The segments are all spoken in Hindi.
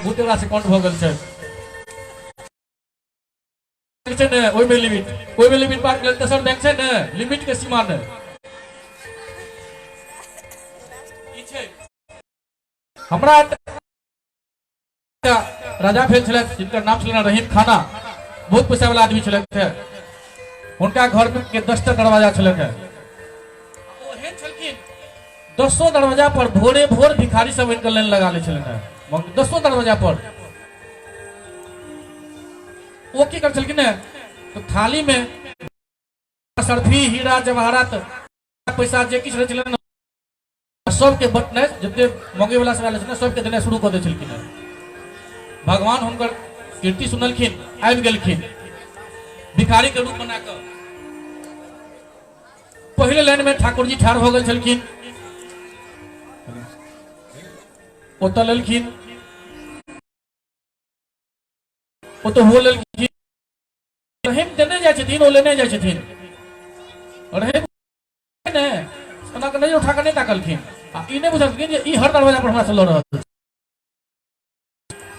भूतेरा से काउंट भ गेल छै ने ओइ में लिमिट पार गेल तेसर बैंक छै ने लिमिट के सीमा ने ई छै हमरा राजा भेल छलै जिनकर नाम छलै रहीम खाना बहुत पैसा वाला आदमी छलै उनका घर के 10टा दरवाजा छलै ओहे छलखिन 10 दरवाजा पर भोरे भोर भिखारी सब इनकर लाइन लगा ले छलै 10 दरवाजा पर वो की कर छलखिन ने तो थाली में सरफी हीरा जवाहरात पैसा जे किछ रहै छलै सबके बटने जते मंगे वाला सब आयल छलै सबके देने शुरू कर दै छलखिन भगवान हुनकर कीर्ति सुनलखिन आबि गेलखिन भिखारी के रूप बना कर पहले लाइन में ठाकुर जी ठाड़ हो गए छलखिन ओतऽ लेलखिन ओतऽ हो लेलखिन रहीम देने जाइ छथिन ओ लेने जाइ छथिन रहीम ने सोना के नहीं उठा के नहीं ताकलखिन आ ई नहीं बुझलखिन जे ई हर दरवाजा पर हमरा से लड़ रहल छै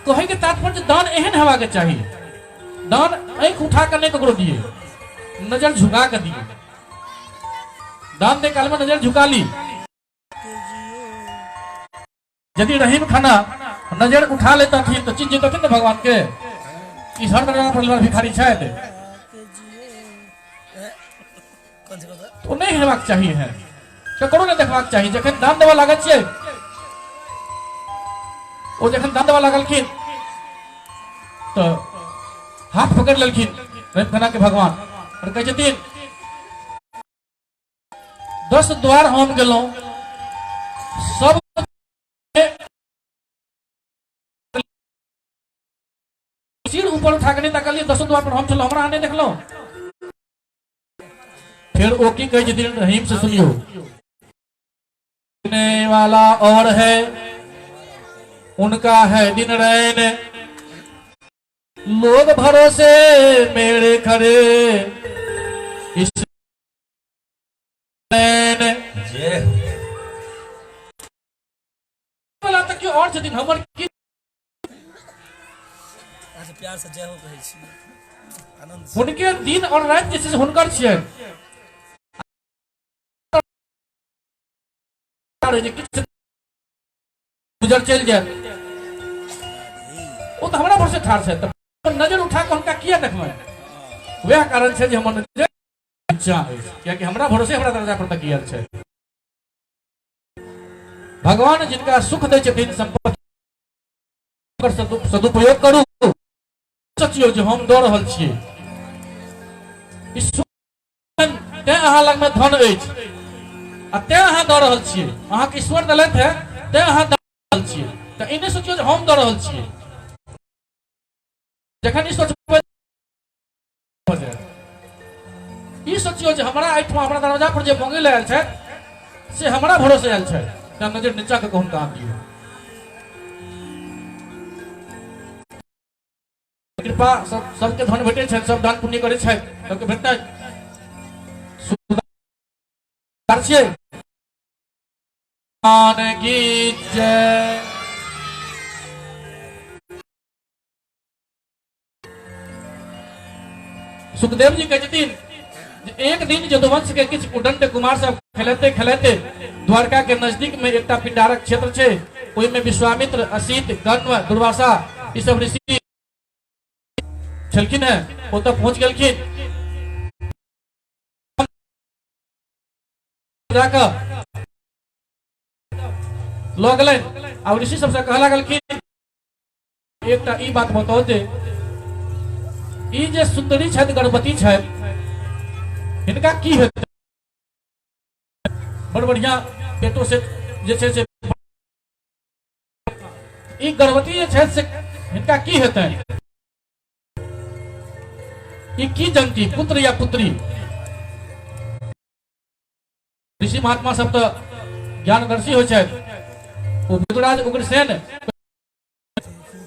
कहे के तात्पर्य दान एहन हेबा के चाहिए दान आंख उठा कर नहीं ककरो दिए नजर झुका के दिए दान दे काल में नजर झुका ली यदि रहीम खाना नजर उठा लेता थी तो चिन्ह जेता थे ना भगवान के इस हर परिवार भिखारी छथि तो नहीं हेबाक चाहिए है ककरो नहीं देखबाक चाहिए जखन दान देवा लागत छै ओ जखन दान देवा लागलखिन तो हाथ पकड़ लेलखिन रहीम खाना के भगवान और कहै छथिन 10 द्वार हम गेलौं सब सिर ऊपर उठा के नहीं ताकलिए 10 द्वार पर हम चलो हमरा नहीं देखलो फिर वो की कहे दिन रहीम से सुनियो देने वाला और है उनका है दिन रैन लोग भरोसे मेरे खड़े इस वाला तक और दिन हमर की प्यार से जय हो कहै छी आनंद उनके दिन और रात जैसे हुनकर छियै गुजर चल जाए वो तो हमरा पर से ठाड़ छै तो नजर उठा के उनका किया देखबै वह कारण छै जे हमर नजर नीचा है क्योंकि हमरा भरोसे हमरा दरवाजा पर तक गिरल छै भगवान जिनका सुख दै छथिन संपत्ति ओकर सदुपयोग करू सोचियो जे हम दऽ रहल छियै तें अहाँ लग में धन अछि आ तें अहाँ दऽ रहल छियै अहाँ के ईश्वर देलथि है तें अहाँ दऽ रहल छियै तऽ ई नहि सोचियो जे हम दऽ रहल छियै जखन ई सोचबै ई सोचियो जे हमरा एहिठाम हमरा दरवाजा पर जे मंगै लेल आयल छै से हमरा भरोसे आयल छै तें नजर नीचा के कहूँ काम दियौ कृपा सबके धन भेटे छै सब दान पुण्य करे छै सबके भेटतै सुधार छियै मान गीत जय सुखदेव जी कहै छथिन एक दिन यदुवंश के किछ उदंड कुमार सब खेलते खेलते द्वारका के नजदीक में एकटा पिंडारक क्षेत्र छै ओहि में विश्वामित्र असित गन्व दुर्वासा ई सब ऋषि छलखिन है ओतऽ पहुंच गेलखिन जाकर लऽ गेलनि आ ऋषि सबसे कहला गेलखिन एकटा ई बात बताओ जे ई जे सुंदरी छथि गर्भवती छथि हिनका की हेतै बड़ बढ़िया पेटो से जे छै से ई गर्भवती जे छथि से हिनका की हेतै ई की जनती पुत्र या पुत्री ऋषि महात्मा सब तो ज्ञानदर्शी हो छथि ओ विदुराज उग्रसेन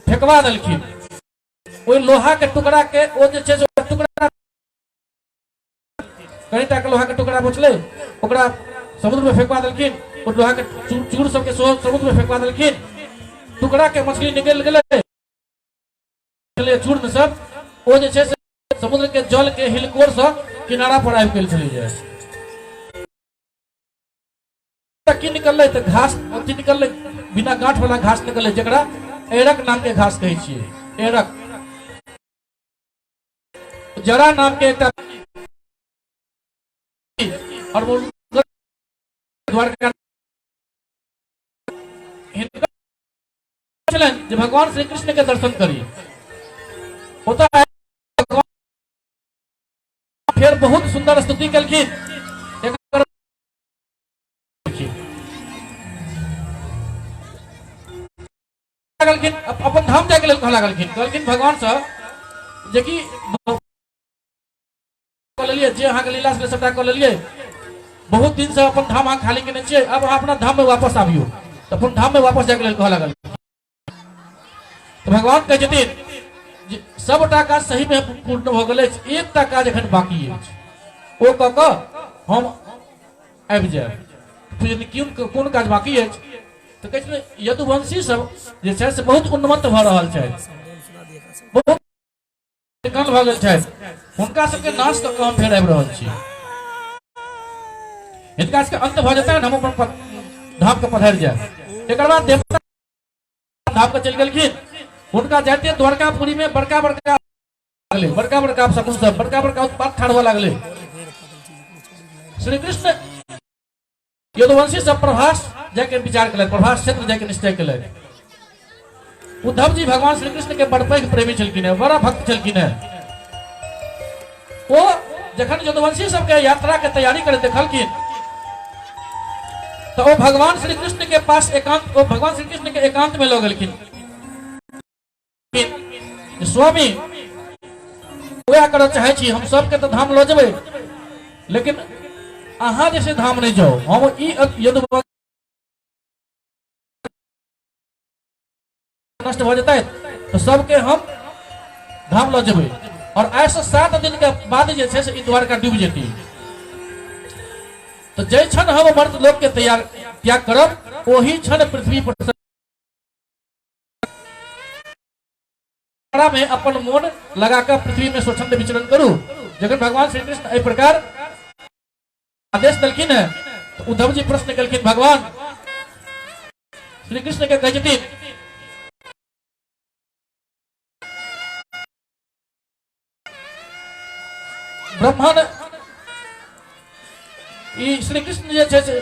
फेंकवा देलखिन ओइ लोहा के टुकड़ा के ओ जे छै से टुकड़ा कईटा के लोहा के टुकड़ा बचले ओकरा समुद्र में फेंकवा देलखिन ओ लोहा के चूर सब के समुद्र में फेंकवा देलखिन टुकड़ा के मछली निकल गेलै छलै चूर्ण सब ओ जे छै से समुद्र के जल के हिलकोर से किनारा पर आबि गेल छलै जे की निकललै तऽ घास अथी निकललै बिना गांठ वाला घास निकललै जकरा एरक नाम के घास कहै छियै एरक जरा नाम के एकटा और वो द्वारका चलन जो भगवान श्री कृष्ण के दर्शन करी होता है फिर बहुत सुंदर स्तुति कलखिन अपन धाम जाके लेल कहला कहलखिन भगवान से जे कि जे अहाँ के लीला से सबटा कऽ लेलिए बहुत दिन से अपन धाम अहाँ खाली केने छियै अब अहाँ अपना धाम में वापस आबियो तो अपन धाम में वापस जाके लेल कहला तो भगवान कहै छथिन सबटा काज सही में पूर्ण भ गेल अछि एकटा काज एखन बाकी अछि ओ कऽ कऽ हम आबि जायब कोन काज बाकी अछि तो कहै छै यदुवंशी सब जे छै से बहुत उन्नत भऽ रहल छै बहुत निकल भऽ गेल छै हुनका सबके नाश कऽ कऽ हम फेर आबि रहल छी हिनका सबके अंत भऽ जेतै हम अपन धाम के पधारि जाय एकर बाद देवता धाम के चलि गेलखिन हुनका जाते द्वारकापुरी में बड़का बड़का शकुन सब बड़का बड़का उत्पात ठाड़वा लागले श्री कृष्ण यदुवंशी सब प्रभास जाके विचार कल प्रभास क्षेत्र जाके निश्चय कल उद्धव जी भगवान श्री कृष्ण के बड़ पैघ प्रेमी छलखिन है बड़ा भक्त छलखिन है वो जखन यदुवंशी सबके यात्रा के तैयारी करे देखलखिन तो वो भगवान श्री कृष्ण के पास एकांत वो भगवान श्री कृष्ण के एकांत में लऽ गेलखिन स्वामी वह करऽ चाहे छी हम सबके तो धाम लऽ जेबै लेकिन अहाँ जैसे धाम नहीं जाओ हम यदुवंशी नष्ट भ जेतै तो सबके हम धाम लऽ जेबै और आज से 7 दिन के बाद जे छै से ई द्वारका डूबि जेतै तो जै क्षण हम मर्त लोक के त्याग करब ओही क्षण पृथ्वी पर में अपन मोन लगाकर पृथ्वी में स्वच्छंद विचरण करू जखन भगवान श्री कृष्ण एहि प्रकार आदेश देलखिन है तो उद्धव जी प्रश्न केलखिन भगवान श्री कृष्ण के कहै छथिन ब्रह्मांड ई श्री कृष्ण जे छै से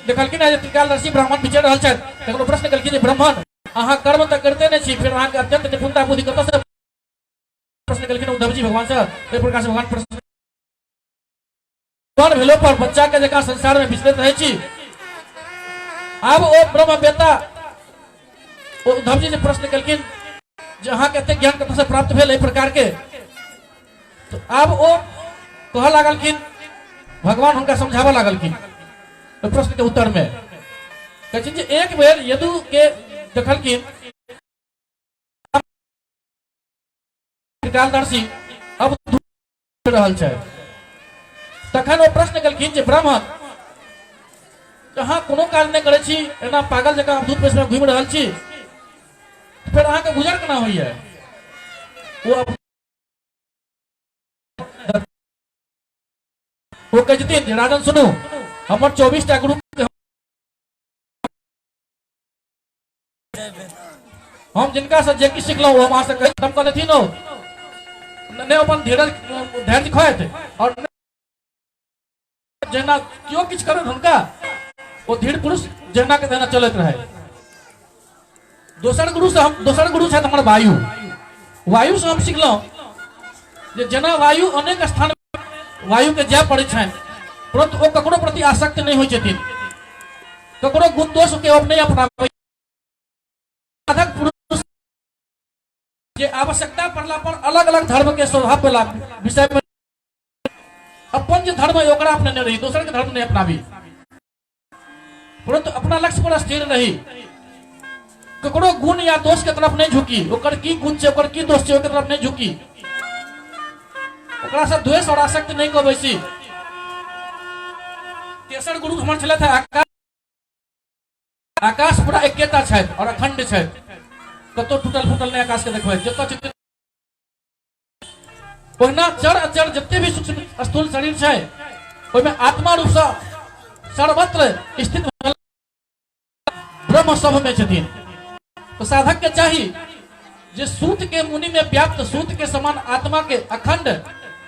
देखलखिन है त्रिकालदर्शी ब्राह्मण विचर रहल छथि तकरो प्रश्न केलखिन ब्राह्मण अहाँ कर्म तऽ करते नहीं छी फिर अहाँ के अत्यंत निपुणता बुद्धि कतऽ से प्रश्न केलखिन उद्धव जी भगवान से एहि प्रकार से भगवान प्रश्न भेलो पर बच्चा के जकाँ संसार में विचलित रहै छी आब ओ ब्रह्म वेता उद्धव जी प्रश्न केलखिन जे अहाँ के एते ज्ञान कतऽ से प्राप्त भेल एहि प्रकार के तो आब ओ कहऽ लागलखिन भगवान हुनका समझाबऽ लागलखिन ओहि प्रश्न के उत्तर में कहै छै जे एक बेर यदु के देखलखिन त्रिकालदर्शी अब रहल छै तखन ओ प्रश्न केलखिन जे ब्राह्मण अहाँ कोनो काज नहीं करै छी एना पागल जकाँ दूध पेश में घूमि रहल छी फिर अहाँ के गुजर केना होइए वो कहै छथिन राजन सुनू हमर 24टा गुरु हम जिनका से जे किछु सिखलहुँ हम अहाँ से खत्म कऽ देथिन नहि अपन धैर्य खोत और जेना क्यों किछु करत हुनका वो धीर पुरुष जेना के तेना चलत रहे दोसर गुरु छथि हमर वायु से हम सिखलहुँ जे जेना वायु अनेक स्थान वायु के जाय पड़ै छनि परंतु ओ ककरो प्रति आसक्त नहीं होइ छथिन ककरो गुण दोष के अब नहीं अपनाबै साधक पुरुष जे आवश्यकता पड़ला पर अलग अलग धर्म के स्वभाव वाला विषय में अपन जे धर्म है ओकरा अपने नहीं रही दोसर के धर्म नहीं अपनाबी परंतु अपना लक्ष्य पर स्थिर रही ककरो गुण या दोष के तरफ नहीं झुकी ओकर की गुण छै ओकर की दोष छै ओकर तरफ नहीं झुकी ओकरा से द्वेष और आसक्त नहीं को बैसी तेसर गुरु हमर छलथि आकाश पूरा एकेता छथि और अखंड छथि कतो टूटल फूटल नहीं आकाश के देखबै जतऽ चित्र ओहिना जड़ अजड़ जते भी सूक्ष्म स्थूल शरीर छै ओहिमे आत्मा रूप से सर्वत्र स्थित ब्रह्म सब में छथिन। तो साधक के चाहिए जे सूत के मुनि में व्याप्त सूत के समान आत्मा के अखंड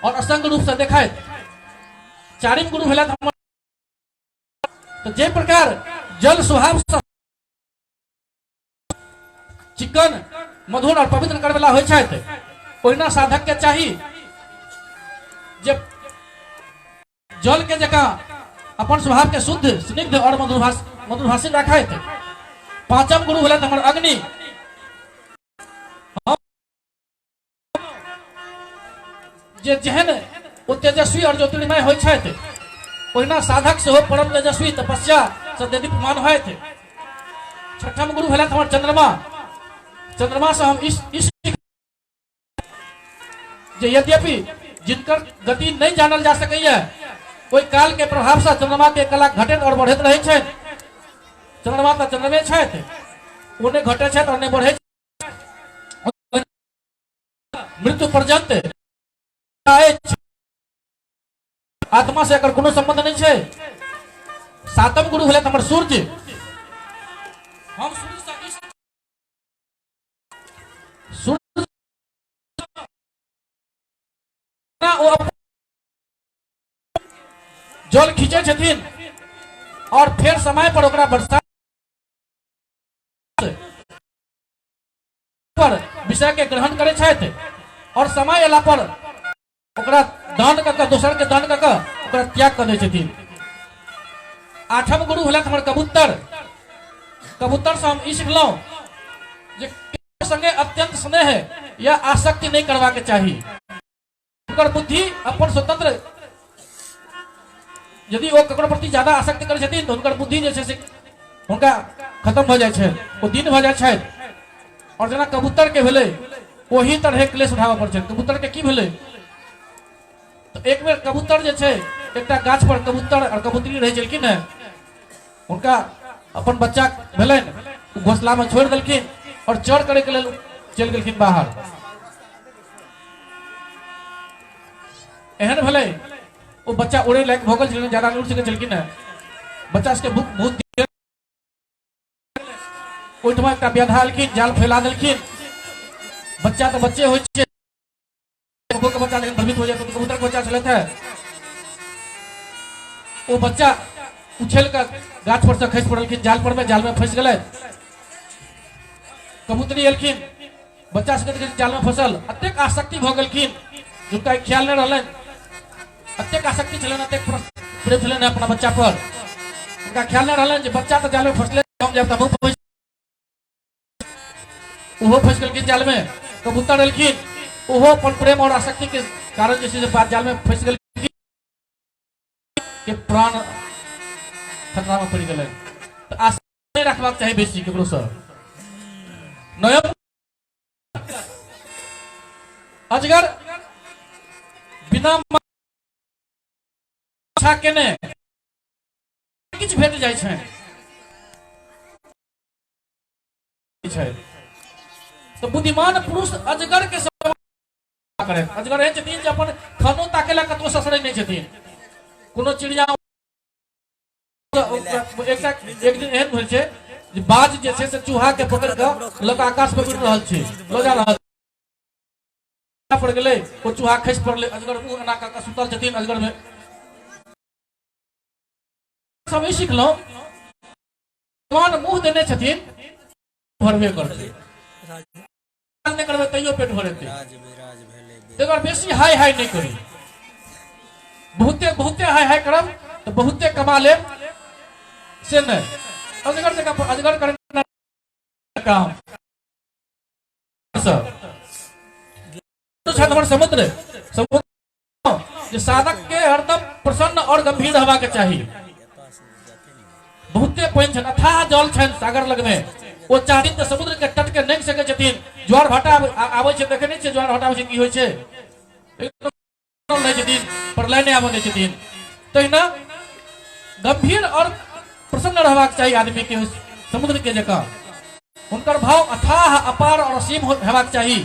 और असंग रूप से देखाए। चारिम गुरु भेला तो जे प्रकार जल स्वभाव चिकन मधुर और पवित्र करे वाला होय छथि ओहिना साधक के चाहिए जे जल के जगह अपन स्वभाव के शुद्ध स्निग्ध और मधुरभाषी रखैत। पांचम गुरु भेला हमर अग्नि। जे जेहन ओ तेजस्वी और ज्योतिर्मय होय छथि ओहिना साधक से हो परम तेजस्वी तपस्या से दीप्यमान होयत। छठम गुरु भेला हमर चंद्रमा। चंद्रमा से हम इस जे यद्यपि जिनकर गति नहीं जानल जा सकैया कोई काल के प्रभाव से चंद्रमा के कला घटैत और बढ़ैत रहै छै। चंद्रमा तो चंद्रमे छथि ओ नहि घटै छथि और नहि बढ़ै छथि मृत्यु पर्यंत आत्मा से एकर कोनो संबंध नहीं छै। सातम गुरु भेलथि हमर सूर्य। हम सूर्य जल खींचे छथिन और फिर समय पर ओकरा बरसात पर विषय के ग्रहण करे छथि और समय अयला पर ओकरा दान क के दोसर के दान क के ओकरा त्याग कर दै छथिन। आठम गुरु भेलथि हमर कबूतर। कबूतर से हम ई सिखलहुं जे संगे अत्यंत स्नेह या आसक्ति नहीं करवा के चाहिए। ओकर बुद्धि अपन स्वतंत्र यदि वो ककरो प्रति ज्यादा आसक्ति करे छथिन तो उनकर बुद्धि जे छै से उनका खत्म भ जाय छै ओ दिन भ जाय छै। और जना कबूतर के भेले वही तरह क्लेश उठाबऽ पड़ै छै। कबूतर के की भेले तो एक बेर कबूतर जे छै एकटा गाछ पर कबूतर और कबूतरी रह छलखिन है उनका अपन बच्चा भेलन घोसला में छोड़ देलखिन और चढ़ करे के लेल चल गेलखिन बाहर। एहन भेले वो बच्चा उड़े लायक भोगल छलन ज्यादा उड़ सके छलखिन है। बच्चा के भूख बहुत ओइठमा एकटा व्याधा अलखिन जाल फैला देलखिन। बच्चा तो बच्चे होय छै के बच्चा लेकिन भ्रमित हो जाए तो कबूतर के बच्चा चलत है वो बच्चा उछल कर गाछ पर से खसि पड़लखिन जाल पर में जाल में फंस गेलै। कबूतरी एलखिन बच्चा सबके जाल में फंसल अतेक आसक्ति भ गेलखिन जिनका ख्याल नहीं रहलन। अतेक आसक्ति छलन अतेक प्रेम छलन अपना बच्चा पर उनका ख्याल नहीं रहलन जे बच्चा तो जाल में फंसले हम जब तब वो फंस गेलखिन जाल में। कबूतर एलखिन ओहो अपन प्रेम और आसक्ति के कारण जैसे बात जाल में फंस गेल के प्राण खतरा में पड़ गए। तो आसक्ति नहीं रखबाक चाहिए बेसी केकरो से। नयम अजगर बिना केने किछ भेट जाय छै। तो बुद्धिमान पुरुष अजगर के करे। अजगर एहन छथिन जे अपन खानो ताकेला कतौ ससरै नहीं छथिन। कोनो चिड़िया एक दिन एहन भेल छै जे बाज जे छै से चूहा के पकड़ के लोक आकाश में उड़ रहल छै लो जा रहल पड़ गेलै ओ चूहा खसि पड़लै। अजगर मुंह एना क के सुतल छथिन। अजगर में सब ई सिखलहुं भगवान मुंह देने छथिन भरबे करतै नहीं करबे तैयो पेट भरेतै। एक बार बेसी हाय हाय नहीं करी बहुते बहुते हाय हाय करब तो बहुते कमा लेब से नहीं। अजगर जगह अजगर करना काम तो हमर समुद्र समुद्र साधक के हरदम प्रसन्न और गंभीर रहबा के चाहिए। बहुते पानि छन अथाह जल छन सागर लग में वो चाहथिन तो समुद्र के तट के नहीं सके छथिन। ज्वार भाटा आबै छै देखे नहीं छै ज्वार भाटा आबै छै की होय छै नहीं छथिन प्रलय नहीं आबै छथिन। तहिना गंभीर और प्रसन्न रहबाक चाहिए आदमी के समुद्र के जगह। उनकर भाव अथाह अपार और असीम हेबाक चाही।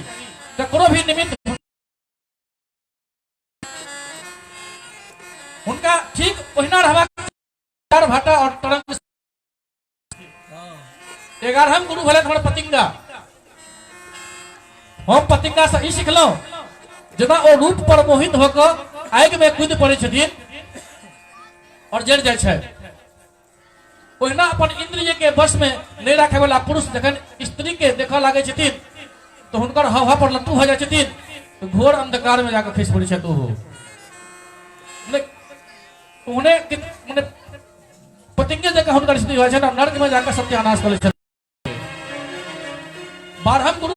ककरो भी निमित्त उनका ठीक ओहिना रहबाक भाटा और तरंग। 11हम गुरु भेलथि हमर पतिंगा। हम पतिंगा से ई सिखलहुँ जेना ओ रूप पर मोहित होकर आगि में कूद पड़े छथिन और जड़ जाय छै, ओहिना अपन इंद्रिय के वश में नहीं रखे वाला पुरुष जखन स्त्री के देखा लागे छथिन तो हुनकर हवा पर लट्टू हो जाय छथिन, तो घोर अंधकार में जाकर खसि पड़े छथि। उन्हें पतिंगे जगह हुनकर स्थिति हो जाय छै, नर्क में जाकर सत्यानाश कर छथि। 12हम गुरु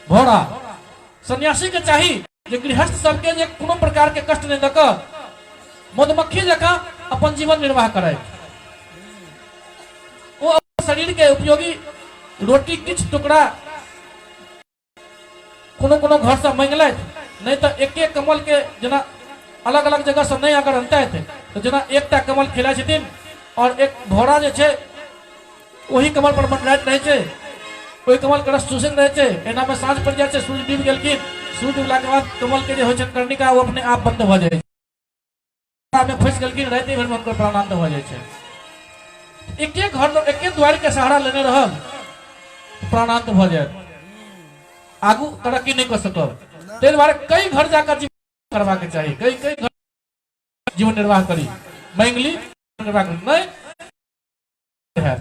घोड़ा सन्यासी के चाही जे गृहस्थ सबके जे कोनो प्रकार के कष्ट नहीं दक मधुमक्खी जका अपन जीवन निर्वाह करे। वो अपन शरीर के उपयोगी रोटी किछ टुकड़ा कोनो घर से मांगल, नहीं तो एक एक कमल के जना अलग अलग जगह से नहीं अगर अनते तो जना एकटा कमल खिला छथिन और एक घोड़ा जे छै वही कमल पर मंडराइत रहे छै, कोई कमल के रस चूसैत रहे छै। एना में साँझ पड़ जाय छै, सूर्य डूब गेलखिन, सूर्य डूबला के बाद कमल के जे होइ छै कर्णिका वो अपने आप बंद भ जाय छै, में फंस गेलखिन, राति भर में उनकर प्राणांत भ जाय छै। एके घर एके द्वार के सहारा लेने रहब प्राणांत भ जाय, आगू तरक्की नहीं कर सकब। ताहि दुआरे कई घर जाकर जीवन करवा के चाहिए, कई कई घर जीवन निर्वाह करी, मांगली निर्वाह करी नहीं है।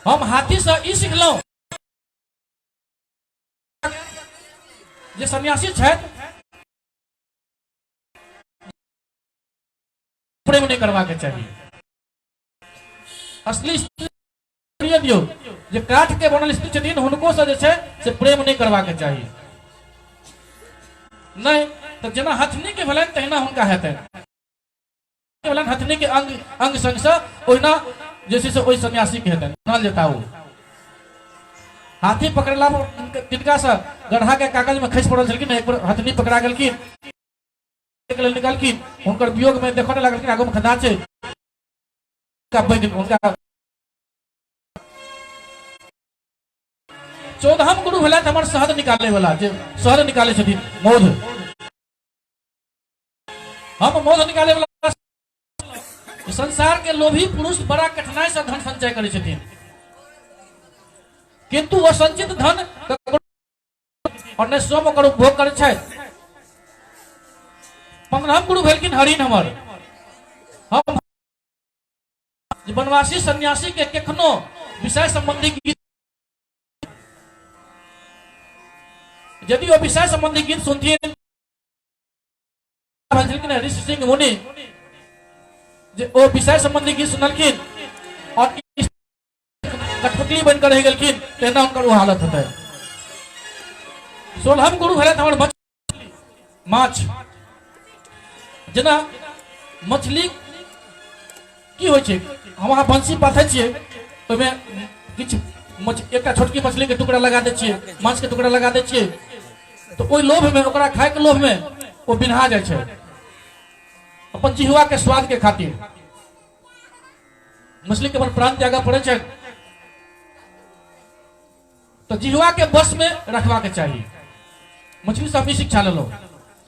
हम हाथी से ई सिखलहुँ जे सन्यासी छथि प्रेम नहीं करवा के चाहिए। असली स्त्री दियो जे काठ के बनल स्त्री छथिन हुनको से जे छै से प्रेम नहीं करवा के चाहिए, नहीं तो जेना हथनी के भेलनि तहिना हुनका हेतनि। हथनी के अंग संग से ओहिना जैसे से ओहि सन्यासी के हेतनि नल जेता। वो हाथी पकड़ला तिनका से गढ़ा के कागज में खसि पड़ल छलखिन, एक बार हथनी पकड़ा गेलखिन, निकालखिन, हुनकर वियोग में देखने लगलखिन आगू में खदा छै उनका 14हम गुरु भेलथि हमर शहद निकाले वाला, जे शहद निकाले छथिन मौध। हम मौध निकाले वाला संसार के लोभी पुरुष बड़ा कठिनाई से धन संचय करे छथिन, किंतु वो संचित धन और ने स्वयं ओकर उपभोग करे छथि। 15हम गुरु भेलखिन हरिन हमर। हम वनवासी सन्यासी के केखनो विषय संबंधी गीत, यदि वो विषय संबंधी गीत सुनथिन ऋषि सिंह मुनि जे ओ विषय संबंधी गीत सुनलखिन और कठपुतली बनकर रह गेलखिन, तेना उनकर वो हालत होता है। 16हम गुरु भेलथि हमर माछ। जेना मछली की होइ छै, हम अहाँ बंसी पाथै छियै, ओहिमे किछु एकटा छोटकी मछली के टुकड़ा लगा दै छियै, माछ के टुकड़ा लगा दै छियै, तो ओहि लोभ में ओकरा खाय के लोभ में वो बिन्हा जाय छै अपन जिहवा के स्वाद के खातिर। मछली के अपन प्राण त्यागा पड़े छै, तो जिहवा के बस में रखवा के चाहिए। मछली से अपनी शिक्षा ले लो,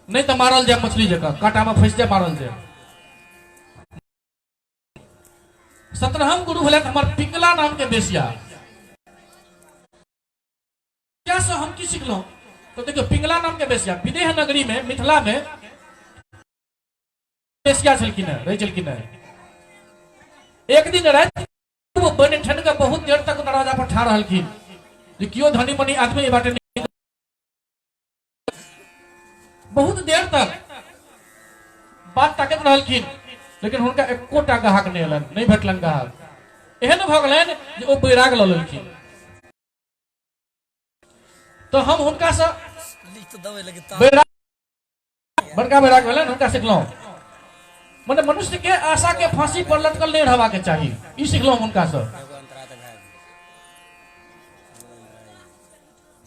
नहीं तो मारल जाए मछली जगह, कांटा में फंस जाए मारल जाए। 17हम गुरु भेलथि हमर पिंगला नाम के बेसिया। क्या से हम की सिखलहुँ तो देखियो, पिंगला नाम के बेसिया विदेह नगरी में मिथिला में बेसिया छलखिन है, रह छलखिन है। एक दिन राति वो बने ठन के बहुत देर तक दरवाजा पर ठाड़ रहलखिन जे कियो धनी मनी आदमी ए बाटे नहीं, बहुत देर तक बात ताकत रहलखिन, लेकिन हुनका एकोटा ग्राहक नहीं एलन, नहीं भेटलन ग्राहक। एहन भ गेलनि जे ओ बैराग ल लेलखिन। तो हम हुनका से बड़का बैराग भेलनि, हुनका सिखलहुँ मने मनुष्य के आशा के फांसी पर लटकल नहीं रहबा के चाहिए, ई सिखलहुँ हुनका से।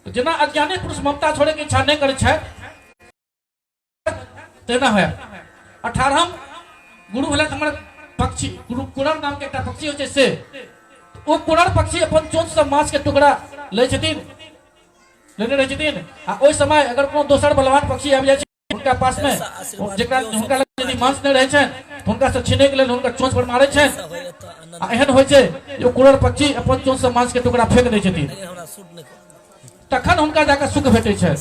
जेना अज्ञानी पुरुष ममता छोड़े के इच्छा नहीं करे छै, तेना है 18 गुरु भेल हमर पक्षी गुरु कुरर नाम के एकटा पक्षी होय छै से ओ कुरर पक्षी अपन चोंच से मांस के टुकड़ा ले छथिन लेने रहे छथिन आ ओइ समय अगर कोनो दोसर बलवान पक्षी आबि जाय छै उनका पास में जेकरा हुनका लग यदि मांस नहि रहे छै हुनका से छीने के लेल हुनका चोंच पर मारै छै आ एहन होय छै जे कुरर पक्षी अपन चोंच से मांस के टुकड़ा फेंक दै छथिन तखन हुनका जाकर सुख भेटै छै।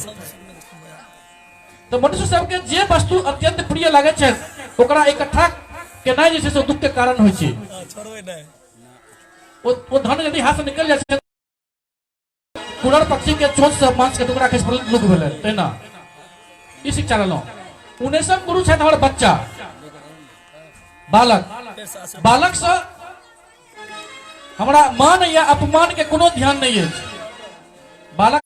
तो मनुष्य सबके जे वस्तु अत्यंत प्रिय लागे छै ओकरा इकट्ठा केनाइ जे छै से दुख के कारण होय छै। ओ धन यदि हाथ से निकल जाय छै कुरर पक्षी के चोंच से मांस के टुकड़ा खसि पड़ल दुख भेलै तेना ई शिक्षा लेलहुँ। 19 गुरु छथि हमर बच्चा बालक बालक से हमरा मान या अपमान के कोनो ध्यान नहीं है। बालक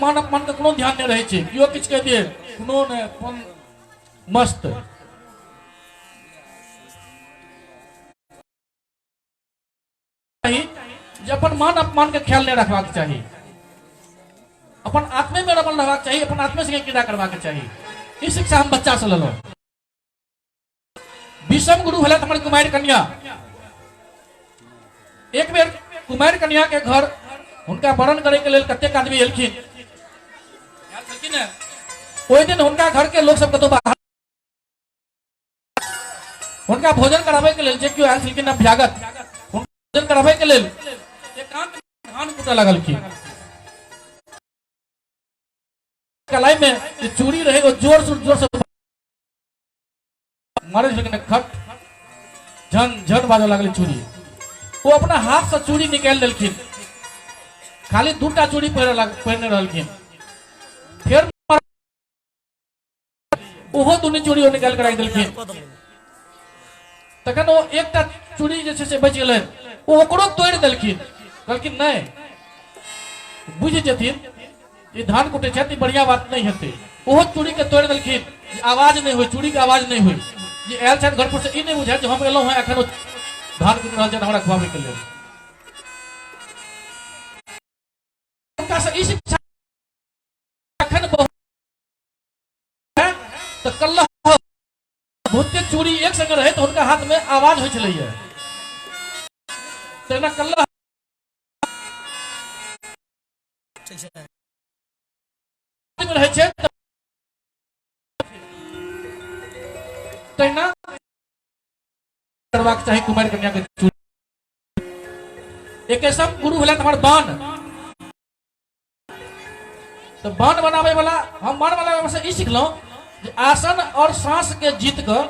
मान अपमान के कोनो ध्यान नहीं रहे छै कियो किछ कह दिए कोनो ने अपन मस्त जे अपन मान अपमान के ख्याल नहीं रखबाक चाही अपन आत्मे में रमल रहबाक चाही अपन आत्मे से क्रीड़ा करबाक चाही ई शिक्षा हम बच्चा से लेलहुँ। 20 गुरु भेलथि हमर कुमारि कन्या एक बेर कुमारि कन्या के घर हुनका वरण करे के लेल कतेक आदमी एलखिन ओहि दिन हुनका घर के लोग सब कतौ बाहर हुनका भोजन कराबे के लेल जे केओ आयल छलखिन अभ्यागत भोजन कराबे के लेल एकांत धान कूटऽ लगलखिन कलाई में जो चूड़ी रहे वो जोर से मारे छलखिन खट झन झन बाजऽ लागल चूड़ी वो अपना हाथ से चूड़ी निकाल देलखिन खाली 2टा चूड़ी पहने रहलखिन फिर ओहो दुनू चूड़ी निकाल कर राखि देलखिन तखन वो एकटा चूड़ी जे छै से बचि गेलै ओ ओकरो तोड़ि देलखिन कहलखिन नहीं बुझि जेथिन ये धान कुटे छथि बढ़िया बात नहीं हेतै ओहो चूड़ी के तोड़ि देलखिन आवाज नहीं हुई चूड़ी के आवाज नहीं हुई जे आयल छथि घर पर से ई नहीं बुझाय जे हम एलहुँ हैं एखन धान कुटि रहल छथि हमरा खुआबे के लेल हुनका से ई शिक्षा एखन तो कल्ला बहुते चूड़ी एक संग रहे तो उनका हाथ में आवाज होय छलैया तेना कल्ला रहे छै तेना करबाक चाही कुमारि कन्या के चूड़ी। एक सब गुरु भेलथि हमर बाण तो बाण बनावे वाला हम बाण बनावे से ई सिखलहुँ जे आसन और सांस के जीत कर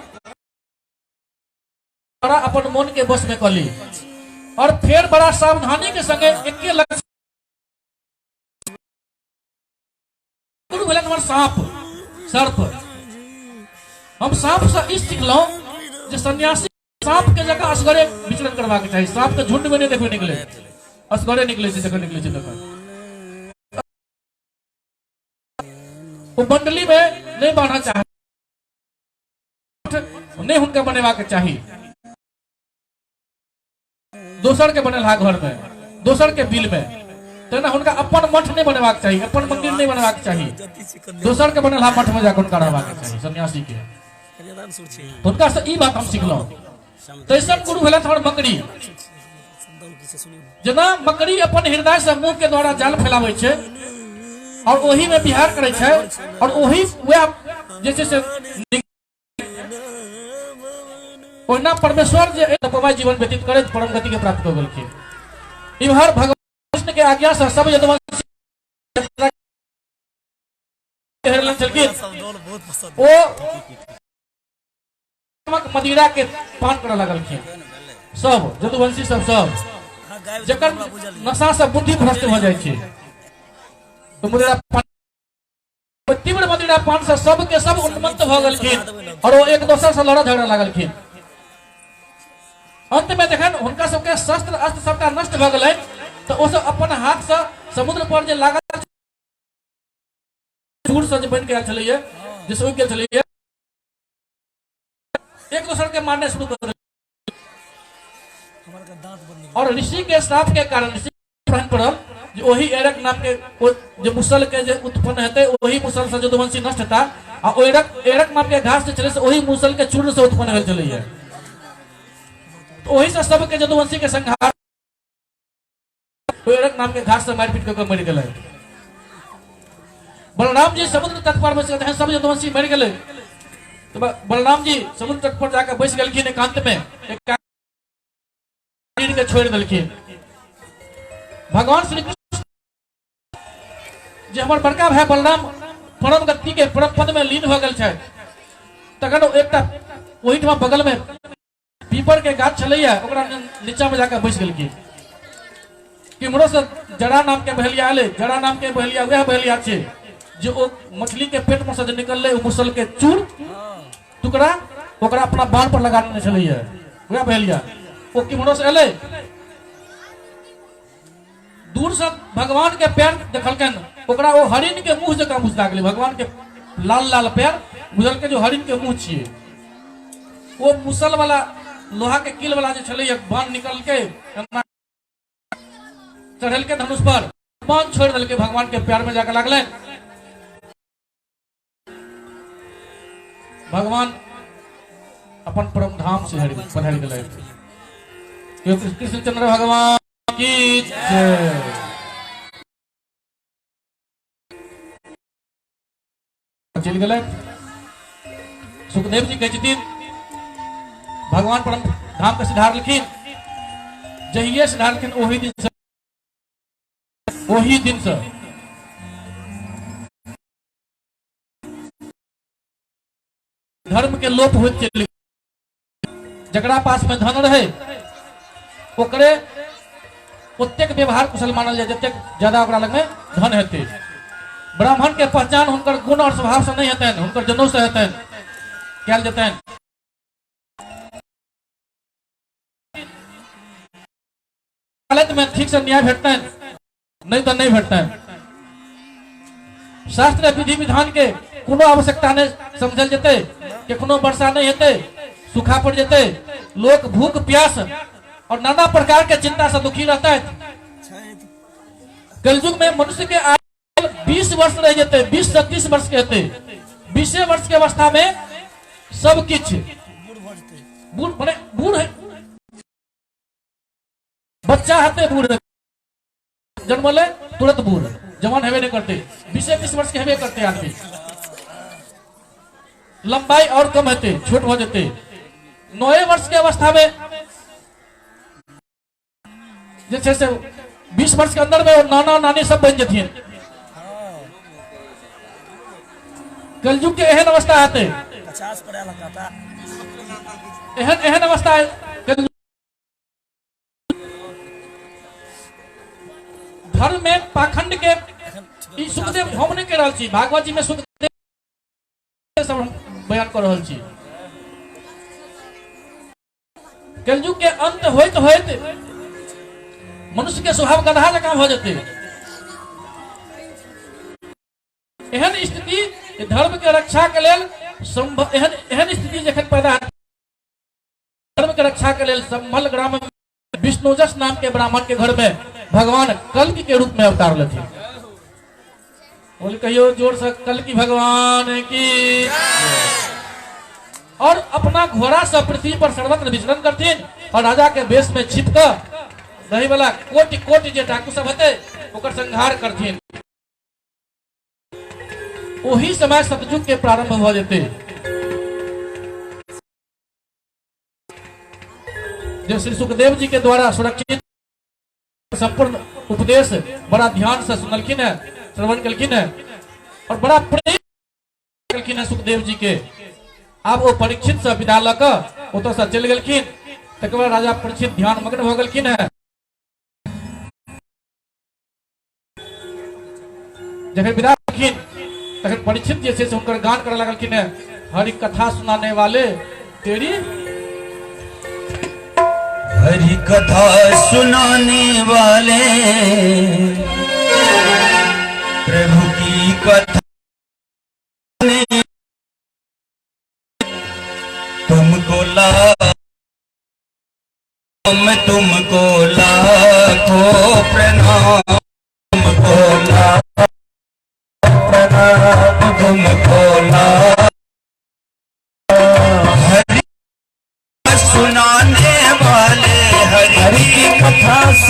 अपन मन के बस में कर ली और फिर बड़ा सावधानी के संगे एके लक्ष्य गुरु भेलथि हमर सांप सर्प हम सांप से ई सिखलहुँ जे सन्यासी सांप के जगह असगरे विचरण करबाक चाही सांप के झुंड में नहीं देखबे निकले असगरे निकले छै जखन निकले छै तखन वो मंडली में नहीं बांधना चाहे नहीं हुनका बनेबाक चाही दोसर के बनेला घर में दोसर के बिल में तेना हुनका अपन मठ नहीं बनेबाक चाही अपन मंदिर नहीं बनेबाक चाही दोसर के बनेला मठ में जाकर हुनका रहबाक चाही सन्यासी के हुनका से ई बात हम सिखलहुँ। तैसन गुरु भेलथि हमर मकड़ी जेना मकड़ी अपन हृदय से मुंह के द्वारा जाल फैलाबै छै और वही में बिहार करे छै और वही वह जे छै से ओहिना परमेश्वर जे तपमय जीवन व्यतीत करे परम गति के प्राप्त हो गेलखिन। इम्हर भगवान कृष्ण के आज्ञा से सब यदुवंशी ओ मदिरा के पान करे लगलखिन सब यदुवंशी सब जकर नशा से बुद्धि भ्रष्ट भ जाय छै तो मदिरा तीव्र मदिरा पान से सब के सब उन्मत्त भ गेलखिन और वो एक दोसर से लड़ा झगड़ा लागलखिन। अंत में देखन हुनका सबके शस्त्र अस्त्र सबका नष्ट भ गेलै तो ओ सब अपन हाथ से समुद्र पर जे लागल चूड़ से बन के आयल छलैया जे सब गेल छलैया एक दूसरे के मारने शुरू कर दिया और ऋषि के श्राप के कारण ऋषि ग्रहण पड़ल जे वही एरक नाम के जो मुसल के जे उत्पन्न हेतै वही मुसल से यदुवंशी नष्ट हेता आ एरक नाम के घास से चले से वही मूसल के चूर्ण से उत्पन्न भेल चले है। तो वही से सबके जदुवंशी के संहार एरक नाम के घास से मारपीट करके मर गए। बलराम जी समुद्र तट पर बैस गए, सब जदुवंशी मर गए। तो बलराम जी समुद्र तट पर जाकर बैस गलखिन एकांत में, एक के छोड़ दिलखिन। भगवान श्री कृष्ण जे हमर बड़का भाई बलराम परम गति के परम पद में लीन हो गए छे, तखन एकटा ओही ठमा बगल में पीपर के गाछ छलैया, ओकरा नीचा में जाकर बैस गेलखिन। किमरो से जड़ा नाम के बहलिया आले, जड़ा नाम के बहलिया वह बहलिया छे जो ओ मछली के पेट में से जे निकलले ओ मुसल के चूर टुकड़ा ओकरा अपना बाण पर लगा देने छलैया, वह बहलिया ओ किमरो से एले। दूर से भगवान के पैर देखलकन, ओकरा वो हरिण के मुंह जका बुझा गेलै। भगवान के लाल लाल पैर बुझल के जो हरिण के मुंह छिए। वो मुसल वाला लोहा के कील वाला जो छलै बाण निकल के चढ़ल के धनुष पर बाण छोड़ दिल के भगवान के पैर में जाकर लगले। भगवान अपन परम धाम से पधार गए। कृष्णचंद्र भगवान की जय। चल गए सुखदेव जी कहती भगवान परम धाम के सिधार लिखिन, जहिए सिधार लिखिन वही दिन से धर्म के लोप हो चल। जकरा पास में धन रहे ओकरे ओतेक व्यवहार कुशल मानल जाए जतेक ज्यादा ओकरा लग में धन हेते। ब्राह्मण के पहचान हुनकर गुण और स्वभाव से नहीं हेतन, हुनकर जनेऊ से हेतन कैल जेतन। हालत में ठीक से न्याय भेटतन, नहीं तो नहीं भेटतन। शास्त्र विधि विधान के कोनो आवश्यकता नहीं समझल जेते कि कोनो वर्षा नहीं हेते, सूखा पड़ जेते, लोग भूख प्यास और नाना प्रकार के चिंता से दुखी रहता है। कलयुग में मनुष्य के आयु 20 वर्ष रह जाते, 20 से 30 वर्ष के होते। 20 वर्ष के अवस्था में सब किछ बूढ़ है, बच्चा हते बूढ़ जन्मले तुरंत बूढ़, जवान हेवे नहीं करते। 20 वर्ष के हेवे करते आदमी, लंबाई और कम होते, छोट हो जाते। 9 वर्ष के अवस्था में जैसे से 20 वर्ष के अंदर में वो नाना नानी सब बन जाती हैं। कलयुग के एहन अवस्था आते 50 पढ़ा लगता एहन अवस्था है। धर्म में पाखंड के सुखदेव हम नहीं कह रहा छी, भागवत जी में सुखदेव सब बयान कर रहा छी। कलयुग के अंत होइत होइत मनुष्य के स्वभाव गधा जकां हो जाते। एहन स्थिति धर्म के रक्षा के लेल एहन स्थिति जखन पैदा धर्म के रक्षा के लेल संभल ग्राम में विष्णुजस नाम के ब्राह्मण के घर में भगवान कल्कि के रूप में अवतार लेते। बोल कहियो जोर से कल्कि भगवान की। और अपना घोड़ा से पृथ्वी पर सर्वत्र विचरण करते और राजा के वेश में छिप कर रही वाला कोटि कोटि जे डाकू सब होते ओकर संहार करथिन। वही समय सतयुग के प्रारंभ हो जाते। जो श्री सुखदेव जी के द्वारा सुरक्षित संपूर्ण उपदेश बड़ा ध्यान से सुनलखिन है, श्रवण कलखिन है और बड़ा प्रेम कलखिन है सुखदेव जी के। अब वो परीक्षित से विदा लक ओतो से चल गेलखिन। तक बाद राजा परीक्षित ध्यान मग्न हो गेलखिन है। जब विदा लखिन तक परीक्षित जैसे उनकर गान करे लगलखिन है, हरि कथा सुनाने वाले तेरी हरि कथा सुनाने वाले प्रभु की कथा ने तुमको लाखों प्रणाम, तुमको लाखों प्रणाम, तुमको लाखों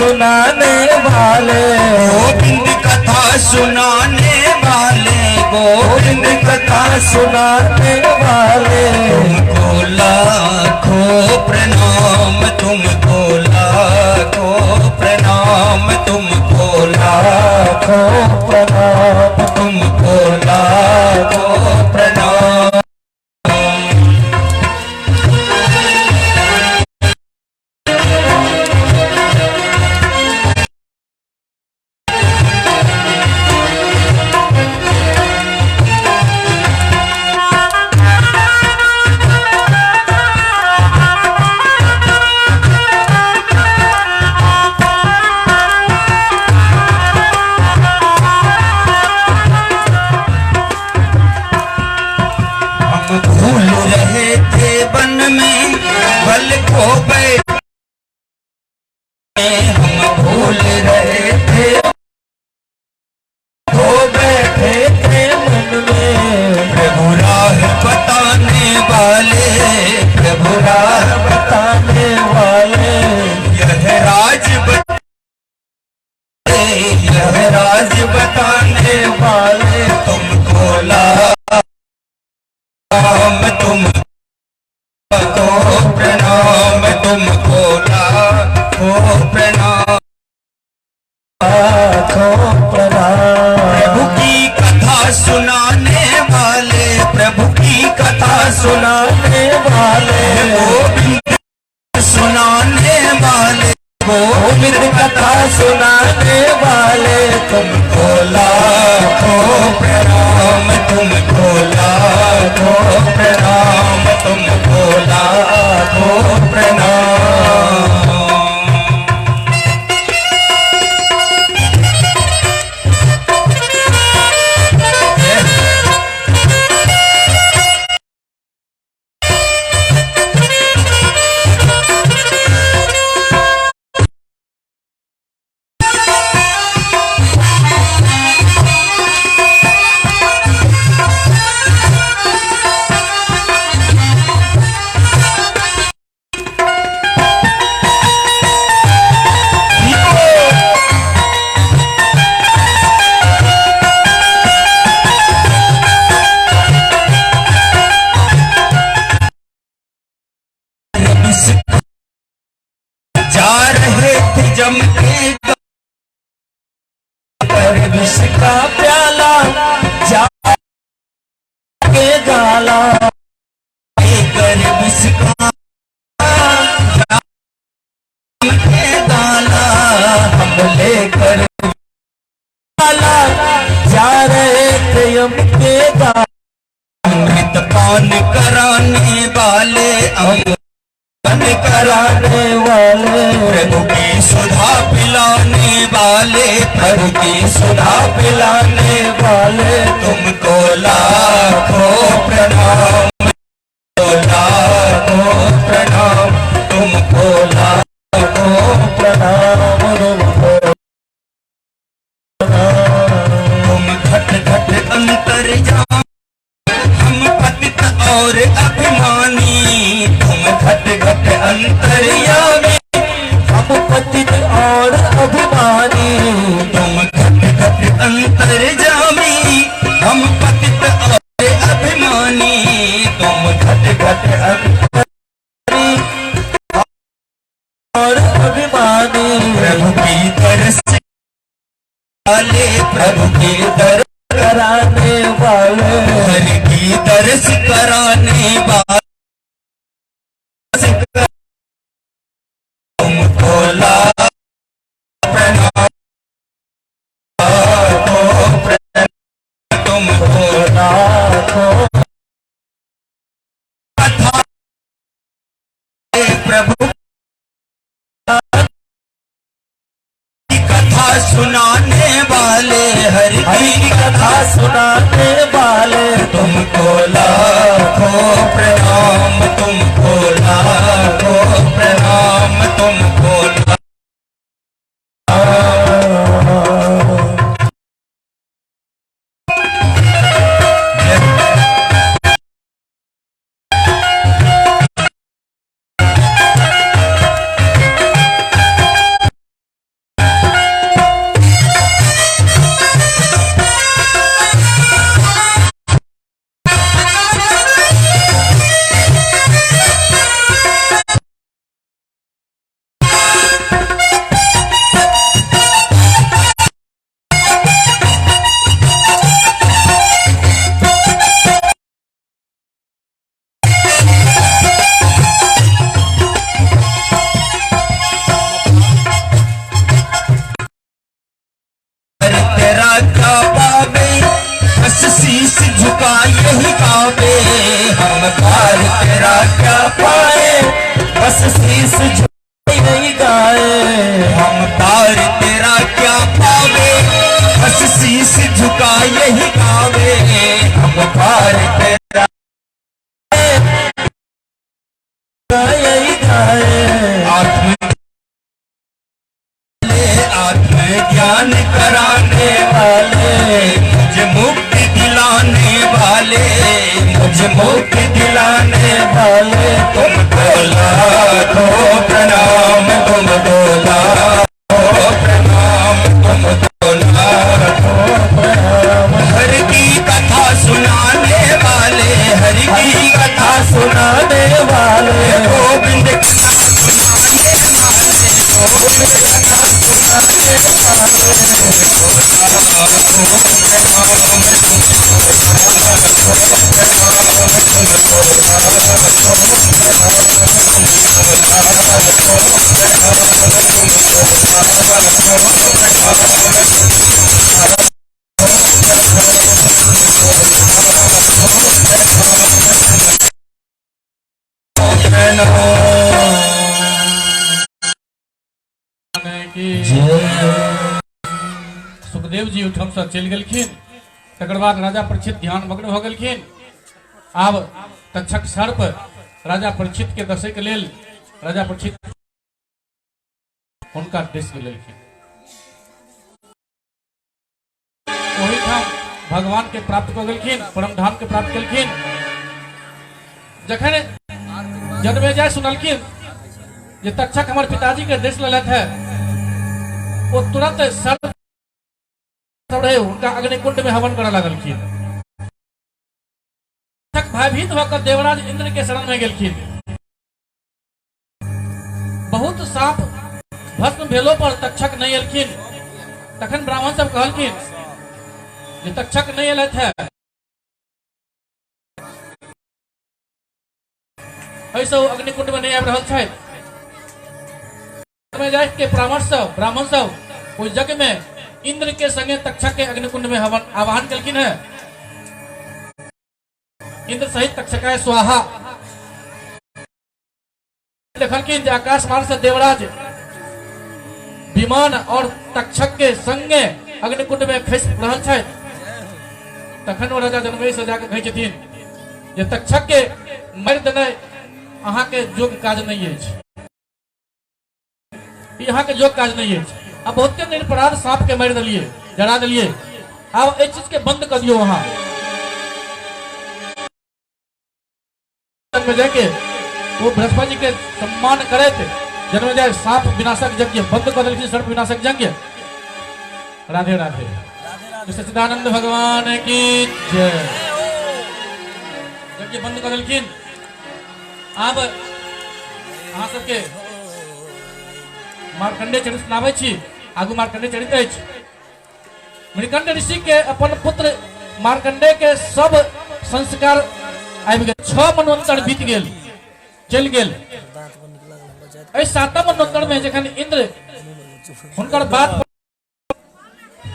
सुनाने वाले, गोविंद कथा सुनाने वाले, गोविंद कथा सुनाने वाले, तुमको लाखों प्रणाम, तुमको लाखों प्रणाम, तुमको लाखों प्रणाम, तुमको लाखों प्रणाम। भूल रहे थे वन में बल खो बैठे, हम भूल रहे थे खो बैठे थे मन में, प्रभु राह बताने वाले, प्रभु राह बताने वाले, यह राज यह राज बताने वाले, तुमको लाखों प्रणाम, तुमको लाखों प्रणाम। लाखों प्रणाम। प्रभु की कथा सुनाने वाले, प्रभु की कथा सुनाने वाले, गोविंद सुनाने वाले, गोविंद कथा सुनाने वाले, तुमको लाखों प्रणाम, तुमको लाखों प्रणाम, तुमको लाखों प्रणाम। जा रहे थे जम के विष का प्याला जा के गाला, कर विष का जम के गाला, हम लेकर गाला जा रहे थे यम के गाला, अमृत पान कराने वाले, अमृत कराने वाले, प्रभु की सुधा पिलाने वाले, प्रभु की सुधा पिलाने वाले, तुमको लाखों प्रणाम, लाखों प्रणाम, तुमको लाखों प्रणाम, तुम घट घट अंतर्यामी, हम पतित और अभिमानी, तुम घट घट अंतर्यामी, हम पतित और अभिमानी, तुम घट घट अंतर्यामी, हम पतित और अभिमानी, तुम घट घट अंतर्यामी और अभिमानी, प्रभु की तरस वाले, प्रभु की दर कराने वाले, हरि की दर्श कराने वाले, तुमको लाखों प्रणाम, लाखों प्रणाम, तुमको लाखों कथा प्रभु की कथा सुनाने वाले, हरि हरि की की कथा सुनाने वाले, तुमको लाखों प्रणाम, तुमको लाखों प्रणाम, तुमको अवतार तेरा क्या पाए, बस शीस झुकाए यही गाए। अवतार तेरा क्या पावे, बस शीस झुका यही गावे। अवतार तेरा यही गाए। आत्म ज्ञान कराने वाले, मुझे मुक्ति दिलाने वाले, मुझे मुक्ति दिलाने वाले, तुमको लाखों प्रणाम, तुमको लाखों प्रणाम, तुमको लाखों प्रणाम। हर की कथा सुनाने वाले, हर की कथा सुनाने वाले, गोविंद कथा सुनाने वाले, गोविंद कथा सुनाने सुखदेव जी उठम से चल गलखिन। तकर बाद राजा परीक्षित ध्यान मग्न हो गलखिन। आब तक्षक सर्प राजा परीक्षित के दसे के लेल राजा परीक्षित उनका देश के लेलखिन। वही ठाम भगवान के प्राप्त कर गलखिन, परम धाम के प्राप्त कलखिन। जखन जन्मेजय सुनलखिन जे तक्षक हमारे पिताजी के देश लेलत है, वो तुरंत सर्प उनका अग्निकुंड में हवन करने लगलखिन। तक्षक भयभीत होकर देवराज इंद्र के शरण में गेलखिन। बहुत सांप भस्म भेलो पर तक्षक नहीं एलखिन। तखन ब्राह्मण सब कहलखिन जे तक्षक नहीं एलत है, ऐसे वो अग्निकुंड में नहीं आबि रहल छथि। में जाए के परामर्श सब ब्राह्मण सब उस यज्ञ में इंद्र के संगे तक्षक के अग्निकुंड में हवन आवाहन कलखिन है। इंद्र सहित तक्षकाय स्वाहा देखलखिन आकाश मार्ग से देवराज विमान और तक्षक के संगे अग्निकुंड में खसि रहल छथि। तखन वो राजा जनमेजय से जाकर कहै छथिन जे तक्षक के मारि देनाइ अहाँ के जोग काज नहीं है, यहाँ के जोग काज नहीं है। अब बहुते निरपराध सांप के मार दिलिए, जरा दिलिए। अब एक चीज के बंद कर दियो। वहां में जाके वो बृहस्पति जी के सम्मान करे थे। जन्मेजय सांप विनाशक यज्ञ बंद कर दिलखिन, सर्प विनाशक यज्ञ। राधे राधे। सच्चिदानंद भगवान की जय। यज्ञ बंद कर दिलखिन। अब अहाँ सबके मार्कंडेय चरित्र सुनाबै छी। आगू मार्कंडेय चरित्र अछि। मृकंड ऋषि के अपन पुत्र मार्कंडेय के सब संस्कार आबि गेल। 6 मनवंतर बीत गेल, चल गेल। एहि 7म मनवंतर में जखन इंद्र हुनकर बात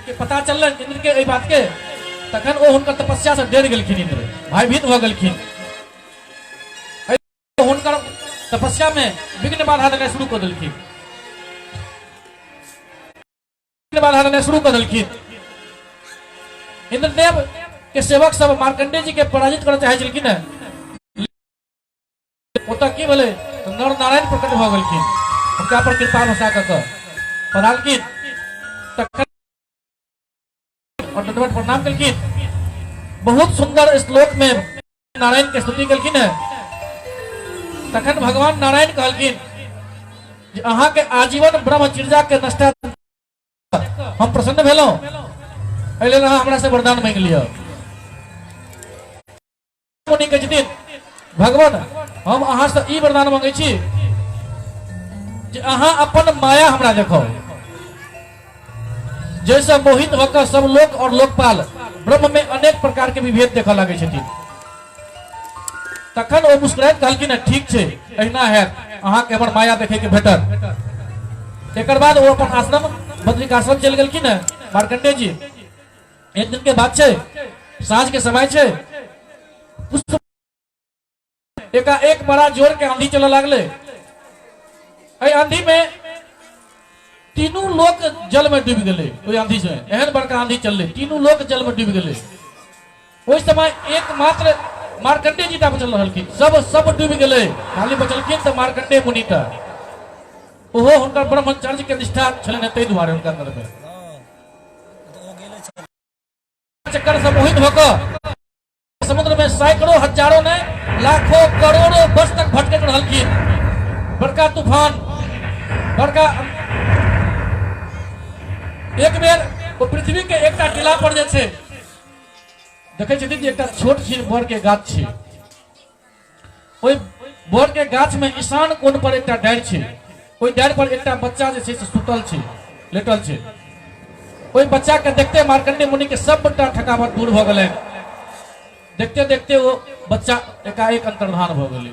के पता चलल, इंद्र के एहि बात के, तखन ओ हुनकर तपस्या से डर गेलखिन। इंद्र भयभीत भ गेलखिन। हुनकर तपस्या में विघ्न बाधा देनाइ शुरू कर देलखिन। बाधा देनाइ शुरू कर देलखिन। इंद्रदेव के सेवक सब मार्कंडेय जी के पराजित करना चाहे छलखिन। ओतऽ की भेलै, नर नारायण प्रकट भ गेलखिन। हुनका पर कृपा भसा कऽ पधारलखिन। तखन और दंडवत प्रणाम केलखिन। बहुत सुंदर श्लोक में नारायण के स्तुति केलखिन है। तखन भगवान नारायण कहलखिन जे अहाँ के आजीवन ब्रह्मचर्या के निष्ठा हम प्रसन्न भेलहुं, एहि लेल अहाँ हमरा से वरदान मांगि लिअ। मुनि कहै छथिन भगवान हम अहाँ से ई वरदान मांगै छी जे अहाँ अपन माया हमरा देखाउ, जैसे मोहित होकर सब लोक और लोकपाल ब्रह्म में अनेक प्रकार के विभेद देखऽ लागै छथिन। तखन ओ मुस्कुराइत कहलखिन ठीक छै, अहिना हैत, अहाँ के हमर माया देखे के भेटत। एकर बाद वो अपन आश्रम बद्रिकाश्रम चल गेलखिन है मार्कंडेय जी। एक दिन के बाद छै, साँझ के समय छै। एकाएक बड़ा जोर के आंधी चले लगले। आंधी में तीनों लोग जल में डूब गए। ओई आंधी से एहन बड़का आंधी चलले, तीनों लोग जल में डूब गए। ओहि समय एकमात्र मार्कंडेय जी टा बचल रहलखिन, सब डूब गए, खाली बचलखिन तो मार्कंडेय मुनि टा। ओहो हुनकर ब्रह्मचर्य के निष्ठा छलनि, ताहि दुआरे हुनका अंदर में चक्कर से मोहित होकर समुद्र में सैकड़ों हजारों ने लाखों करोड़ों वर्ष तक भटकत रहलखिन। बड़का तूफान, बड़का एक बेर वो पृथ्वी के एकटा टीला पर जे छै, देखे छथिन जे एकटा छोट छीन बोर के गाछ छै। ओई बोर के गाछ में ईशान कोण पर एकटा डारि छै। ओई डारि पर एकटा बच्चा जे छै से सुतल छै, लेटल छै। ओई बच्चा के देखते मार्कंडेय मुनि के सबटा थकावट दूर भ गेलै। देखते देखते वो बच्चा एकाएक अंतर्धान भ गेलै।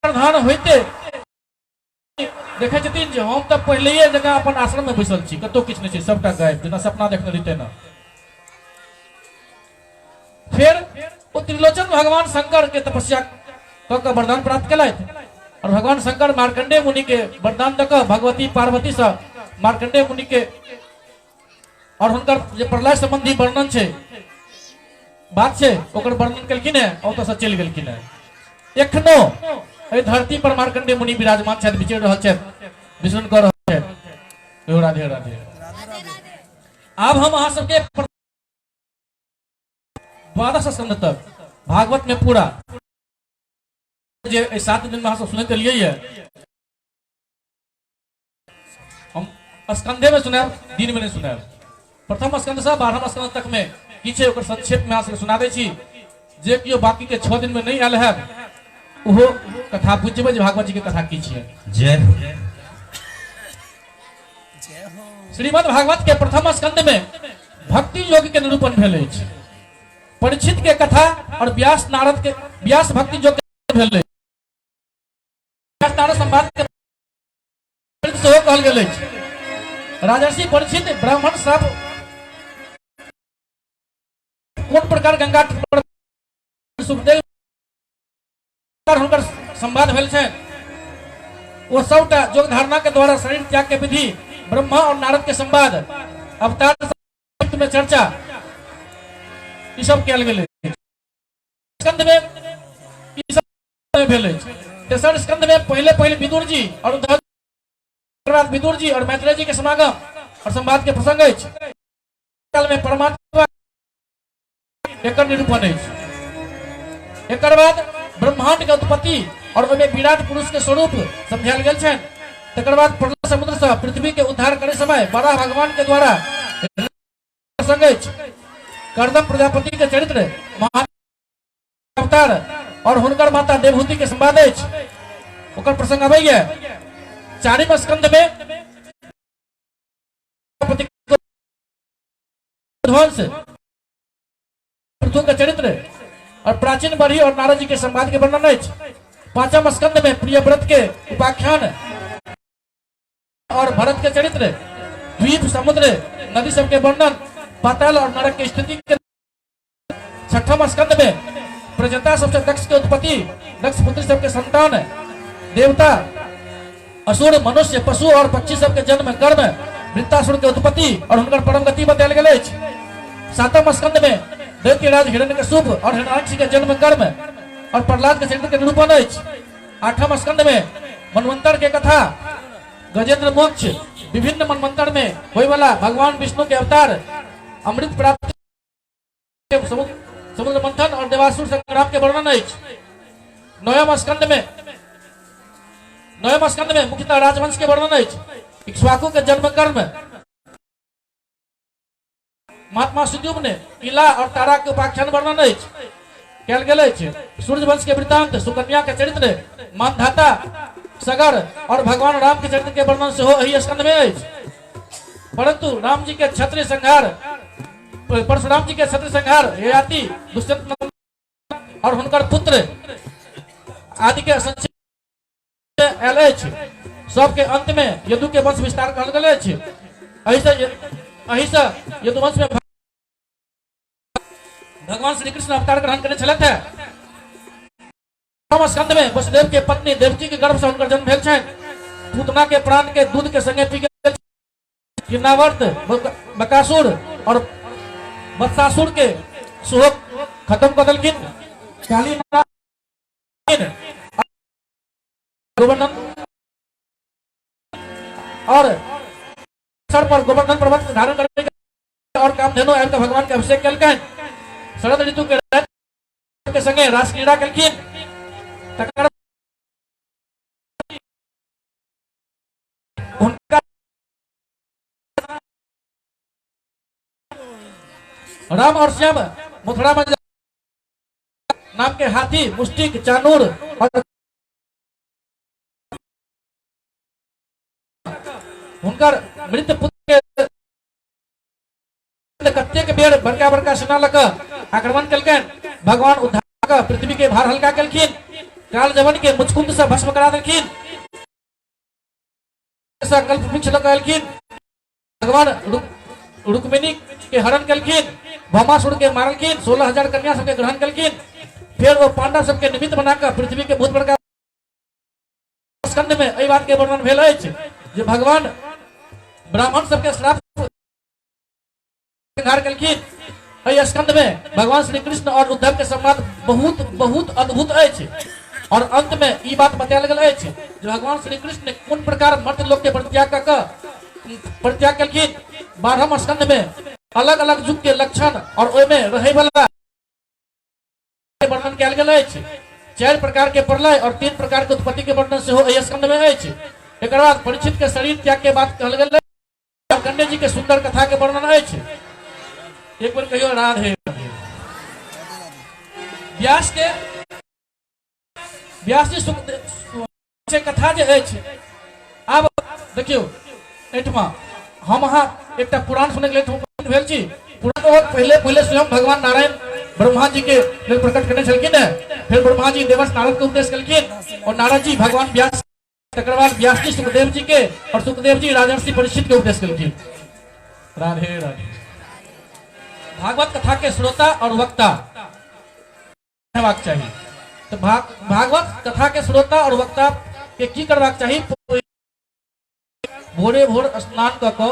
अंतर्धान होइते देखे छथिन जे हम तऽ पहिलेये जगह अपन आश्रम में बैसल छी, कतौ किछु नहि छै, सबटा गायब, जेना सपना देखने रहिते ना। फिर वो त्रिलोचन भगवान शंकर के तपस्या क के वरदान प्राप्त केलथि और भगवान शंकर मार्कंडेय मुनि के वरदान दऽ कऽ भगवती पार्वती से मार्कंडेय मुनि के और हुनकर जे प्रलय संबंधी वर्णन छै, बात छै, ओकर वर्णन केलखिन है। ओतऽ से चलि गेलखिन है। एखनो एहि धरती पर मार्कंडेय मुनि विराजमान छथि, विचरि रहल छथि, विचरण कऽ रहल छथि। राधे राधे। आब हम अहाँ सबके 12 स्कंद तक भागवत में पूरा जे 7 दिन में अहाँ सब सुनैत एलियै है, हम स्कंधे में सुनाब, दिन में नहीं सुनाब। प्रथम स्कंद से 12वां स्कंद तक में की छै ओकर संक्षेप में अहाँ सबके सुना दै छी। जे कियो बाकी के 6 दिन में नहीं आयल है ओहो कथा बुझबै जे भागवत जी के कथा की छियै। जय श्रीमद् भागवत के प्रथम स्कंद में भक्ति योग के निरूपण भेल अछि। परीक्षित के कथा और व्यास नारद के व्यास भक्ति योग के भेल अछि। व्यास नारद संवाद के सेहो कहल गेल अछि। राजर्षि परीक्षित ब्राह्मण सब कोन प्रकार गंगा सुखदेव हुनकर संवाद भेल छै, वो सबटा योग धारणा के द्वारा शरीर त्याग के विधि, ब्रह्मा और नारद के संवाद, अवतार में चर्चा, ई सब कयल गेल। स्कंद में ई सब भेल अछि। तेसर स्कंद में पहले विदुर जी और विदुर जी और मैत्रेय जी के समागम और संवाद के प्रसंग अछि। काल में परमात्मा एकर निरूपण अछि। एकर बाद ब्रह्मांड के उत्पत्ति और ओमे विराट पुरुष के स्वरूप समझायल गेल छनि। तकर बाद प्रलय समुद्र से पृथ्वी के उद्धार करे समय बड़ा भगवान के द्वारा प्रसंग अछि। कर्दम प्रजापति के चरित्र, अवतार और हुनकर माता देवहूति के संवाद अछि, ओकर प्रसंग अबैया। 4वें स्कंद में ध्वंस, पृथु का चरित्र और प्राचीन बरही और नारद जी के संवाद के वर्णन अछि। 5वें स्कंद में प्रिय व्रत के उपाख्यान और भरत के चरित्र, द्वीप, समुद्र, नदी सब के वर्णन, पाताल और नरक की स्थिति के। 6वें स्कंद में प्रजनता सबसे दक्ष के उत्पत्ति, दक्ष पुत्र सब के संतान, देवता, असुर, मनुष्य, पशु और पक्षी सब के जन्म, कर्म, वृत्तासुर के उत्पत्ति और हुनकर परम गति बतायल गेल अछि। 7वें स्कंद में दैत्यराज हिरण्यकशिप और हिरण्याक्ष के जन्म, कर्म और प्रहलाद के चरित्र के निरूपण अछि। 8वें स्कंद में मनवंतर के कथा, गजेंद्र मोक्ष, विभिन्न मनवंतर में होय वाला भगवान विष्णु के अवतार, अमृत प्राप्ति, समुद्र मंथन और देवासुर संग्राम के वर्णन अछि। 9वें स्कंद में मुख्यतः राजवंश के वर्णन अछि। इक्ष्वाकु के जन्म, कर्म, महात्मा सुद्युम्न, इला और तारा के उपाख्यान वर्णन अछि कयल गेल अछि। सूर्य वंश के वृतांत, सुकन्या के चरित्र, मानधाता, सगर और भगवान राम के चरित्र के वर्णन सेहो एहि स्कंद में अछि। परंतु राम जी के क्षत्रिय संहार, परशुराम जी के क्षत्रिय संहार, ययाति, दुष्यंत और हुनकर पुत्र आदि के संक्षेप आयल अछि। सबके अंत में यदु के वंश विस्तार कहल गेल अछि। एहि से यदुवंश में भगवान श्री कृष्ण अवतार ग्रहण करने छलथि है। प्रथम स्कंद में वसुदेव के पत्नी देवकी के गर्भ से हुनकर जन्म भेल छनि। पूतना के प्राण के दूध के संगे पी गेल, किन्नावर्त, बकासुर और वत्सासुर के शोक खत्म कर देलखिन। काली गोवर्धन और सर पर गोवर्धन पर्वत धारण करके और कामधेनु आदि भगवान के अभिषेक कलकन। शरद ऋतु के संगे रास क्रीड़ा कलखिन। तकर उनका राम और श्याम मथुरा में नाम के हाथी, मुष्टिक, चानूर और उनकर मृत पुत्र के बेर बड़का बड़का सेना लग आक्रमण कलकन। भगवान उद्धार पृथ्वी के भार हल्का कलखिन। काल जवन के मुचकुंद से भस्म करा देलखिन। कल्प वृक्ष लगालखिन। भगवान रुक्मिणी के हरण कलखिन। भौमासुर के मारलखिन। 16,000 कन्या सबके ग्रहण कलखिन। फिर वो पांडव सबके निमित्त बनाकर पृथ्वी के बहुत बड़का स्कंद में एहि बात के वर्णन भेल अछि जे भगवान ब्राह्मण सबके श्राप कलखिन। एहि स्कंद में भगवान श्री कृष्ण और उद्धव के संवाद बहुत बहुत अद्भुत अछि। और अंत में ये बात बताया गेल अछि जे भगवान श्री कृष्ण ने कोन प्रकार मर्त्य लोक के परित्याग कलखिन। 12वें स्कंद में अलग अलग युग के लक्षण और ओहिमे रहै वाला वर्णन कयल गेल अछि। 4 प्रकार के प्रलय और 3 प्रकार के उत्पत्ति के वर्णन सेहो एहि स्कंद में अछि। एकर बाद परीक्षित के शरीर त्याग के बात कहल गेल अछि। कन्या जी के सुंदर कथा के वर्णन अछि। एक बार कहियो राधे। व्यास जी से कथा जे अछि। आब देखियो एठमा हम अहाँ एकटा पुराण सुनै के लेल भेल छी। पुराण पहले स्वयं भगवान नारायण ब्रह्मा जी के लेल प्रकट करने छलखिन है। फिर ब्रह्मा जी देवर्ष नारद के उपदेश कलखिन और नारद जी भगवान व्यास, तकर बाद व्यास जी सुखदेव जी के और सुखदेव जी राजर्षि परीक्षित के उपदेश कलखिन। राधे राधे। भागवत कथा के श्रोता और वक्ता हेबाक चाहिए। तो भागवत कथा के श्रोता और वक्ता के की करबाक चाहिए? भोरे भोर स्नान क के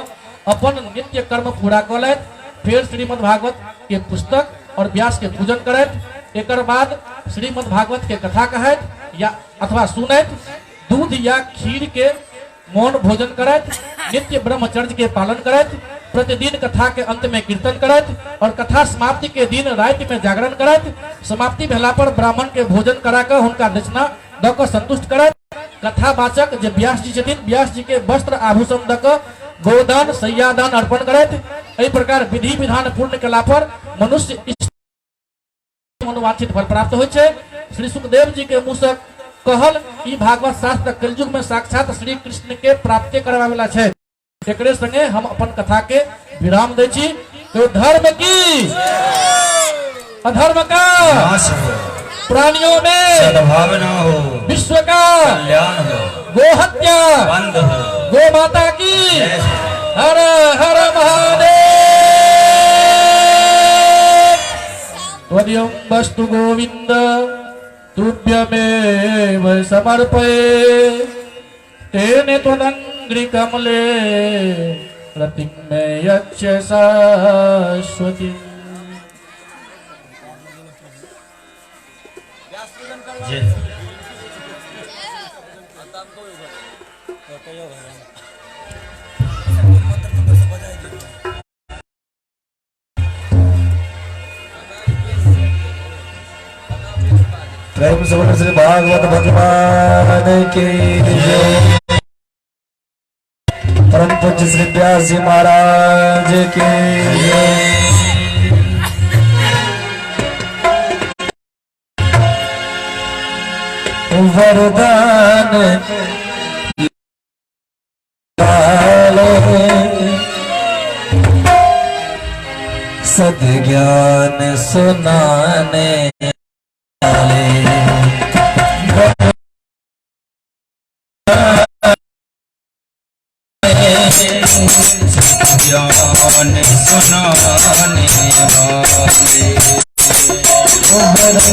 अपन नित्य कर्म पूरा क लेत। फिर श्रीमद् भागवत के पुस्तक और व्यास के पूजन करत। एकर बाद श्रीमद् भागवत के कथा कहत या अथवा सुनत। दूध या खीर के मौन भोजन करत। नित्य ब्रह्मचर्य के पालन करत। प्रतिदिन कथा के अंत में कीर्तन करत और कथा समाप्ति के दिन राति में जागरण करत। समाप्ति भेला पर ब्राह्मण के भोजन करा कर उनका दक्षिणा द के संतुष्ट करत। कथा वाचक जे व्यास जी छथिन, व्यास जी के वस्त्र आभूषण द के गोदान सैयादान अर्पण करत। एहि प्रकार विधि विधान पूर्ण केला पर मनुष्य मनोवांछित फल प्राप्त होइ छै। श्री सुखदेव जी के मुँह से कहल ई भागवत शास्त्र कलयुग में साक्षात श्री कृष्ण के प्राप्ति करवा वाला छै। एकरे संगे हम अपन कथा के विराम दै छी। तो धर्म की अधर्म का प्राणियों में सद्भावना हो, विश्व का कल्याण हो, गो हत्या बंद हो, गो माता की हर हर महादेव। त्वदीयं वस्तु गोविंद तुभ्यमेव समर्पये। तेने त्वदङ्घ्रि कमले रतिं मे यच्छ शाश्वती। प्रेम से बोलो श्री भागवत भगवान की जय। परम पूज्य श्री व्यास जी महाराज की जय। वरदान सद्ज्ञान सुनाने ज्ञान सुनाने वाले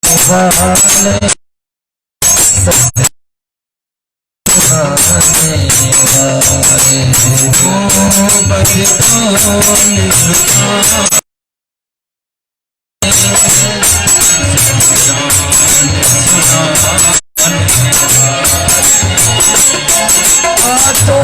वाले सुनाने वाले तो